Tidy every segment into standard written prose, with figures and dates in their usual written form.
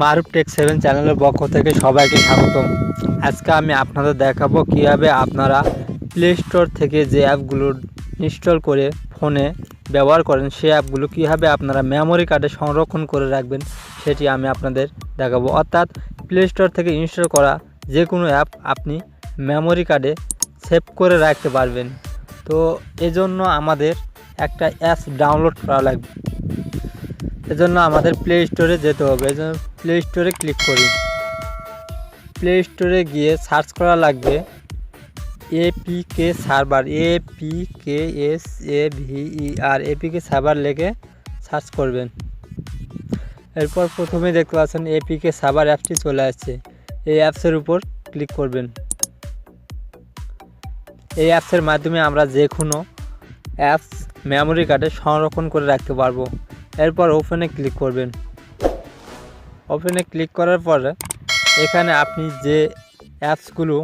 মারুফ take 7 চ্যানেলের পক্ষ থেকে সবাইকে স্বাগতম। আজকে আমি আপনাদের দেখাবো কিভাবে আপনারা প্লে স্টোর থেকে যে অ্যাপগুলো ইনস্টল করে ফোনে ব্যবহার করেন সেই অ্যাপগুলো কীভাবে আপনারা মেমোরি কার্ডে সংরক্ষণ করে রাখবেন সেটি আমি আপনাদের দেখাবো। অর্থাৎ প্লে স্টোর থেকে ইনস্টল করা যে কোনো অ্যাপ আপনি মেমোরি কার্ডে সেভ করে রাখতে পারবেন। তো এজন্য আমাদের একটা অ্যাপস ডাউনলোড করা লাগবে। এজন্য আমাদের প্লে স্টোরে যেতে হবে। এজন্য প্লে স্টোরে ক্লিক করি। প্লে স্টোরে গিয়ে সার্চ করা লাগবে APK server, APKSAVER, APK server লিখে সার্চ করবেন। এরপর প্রথমে দেখতে পাচ্ছেন এপিকে সার্ভার অ্যাপটি চলে আসছে। এই অ্যাপসের উপর ক্লিক করবেন। এই অ্যাপসের মাধ্যমে আমরা যে কোনো অ্যাপস মেমোরি কার্ডে সংরক্ষণ করে রাখতে পারবো। এরপর ওপেনে ক্লিক করবেন। ওপেনে ক্লিক করার পরে এখানে আপনি যে অ্যাপসগুলো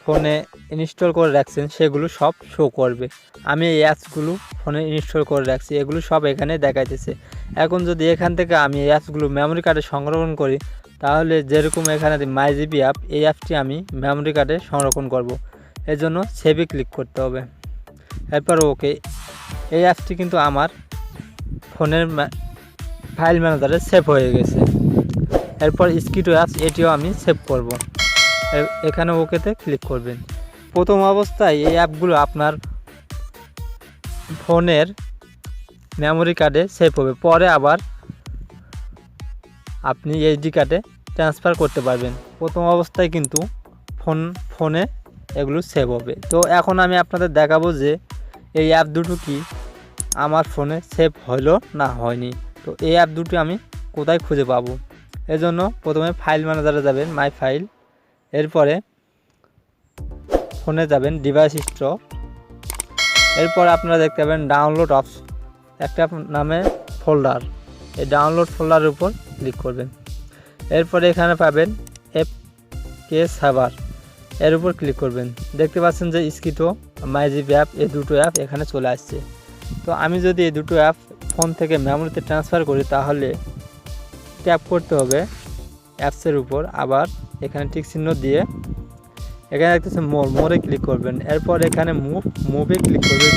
ফোনে ইনস্টল করে রাখছেন সেগুলো সব শো করবে। আমি এই অ্যাপসগুলো ফোনে ইনস্টল করে রাখছি, এগুলো সব এখানে দেখাইতেছে। এখন যদি এখান থেকে আমি এই অ্যাপসগুলো মেমোরি কার্ডে সংরক্ষণ করি তাহলে যেরকম এখানে মাইজিবি অ্যাপ, এই অ্যাপটি আমি মেমোরি কার্ডে সংরক্ষণ করব। এর জন্য সেভে ক্লিক করতে হবে। এরপর ওকে। এই অ্যাপসটি কিন্তু আমার ফোনের ফাইল ম্যানেজারে সেভ হয়ে গেছে। এরপর স্কিটো অ্যাপস, এটিও আমি সেভ করব। এখানে ওকেতে ক্লিক করবেন। প্রথম অবস্থায় এই অ্যাপগুলো আপনার ফোনের মেমোরি কার্ডে সেভ হবে, পরে আবার আপনি এইচডি কার্ডে ট্রান্সফার করতে পারবেন। প্রথম অবস্থায় কিন্তু ফোনে এগুলো সেভ হবে। তো এখন আমি আপনাদের দেখাবো যে এই অ্যাপ দুটো কি আমার ফোনে সেভ হলো না হয়নি। তো এই অ্যাপ দুটো আমি কোথায় খুঁজে পাবো? এজন্য প্রথমে ফাইল ম্যানেজারে যাবেন, মাই ফাইল। এরপরে ফোনে যাবেন, ডিভাইস স্টক। এরপর আপনারা দেখতে পাবেন ডাউনলোড অপশন, একটা নামে ফোল্ডার। এই ডাউনলোড ফোল্ডারের উপর ক্লিক করবেন। এরপরে এখানে পাবেন এপকে সার্ভার, এর উপর ক্লিক করবেন। দেখতে পাচ্ছেন যে স্কিটো, মাইজিবি অ্যাপ, এই দুটো অ্যাপ এখানে চলে আসছে। তো আমি যদি এই দুটো অ্যাপ ফোন থেকে মেমোরিতে ট্রান্সফার করি তাহলে ট্যাপ করতে হবে অ্যাপসের উপর, আবার এখানে টিক চিহ্ন দিয়ে এখানে দেখতেছেন মোরে ক্লিক করবেন। এরপর এখানে মুভে ক্লিক করবেন।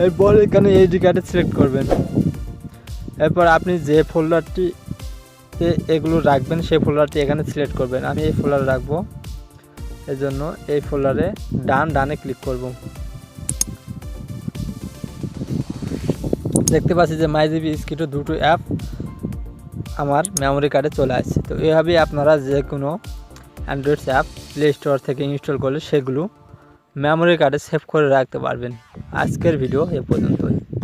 এরপর এখানে এইচডি কার্ডে সিলেক্ট করবেন। এরপর আপনি যে ফোল্ডারটিতে এগুলো রাখবেন সেই ফোল্ডারটি এখানে সিলেক্ট করবেন। আমি এই ফোল্ডারে রাখবো, এজন্য এই ফোল্ডারে ডানে ক্লিক করব। দেখতে পাচ্ছি যে মাইজিবি স্কিটো দুটো অ্যাপ আমার মেমোরি কার্ডে চলে আসছে। তো এইভাবেই আপনারা যে কোনো অ্যান্ড্রয়েড অ্যাপ প্লে স্টোর থেকে ইনস্টল করলে সেগুলো মেমোরি কার্ডে সেভ করে রাখতে পারবেন। আজকের ভিডিও এ পর্যন্তই।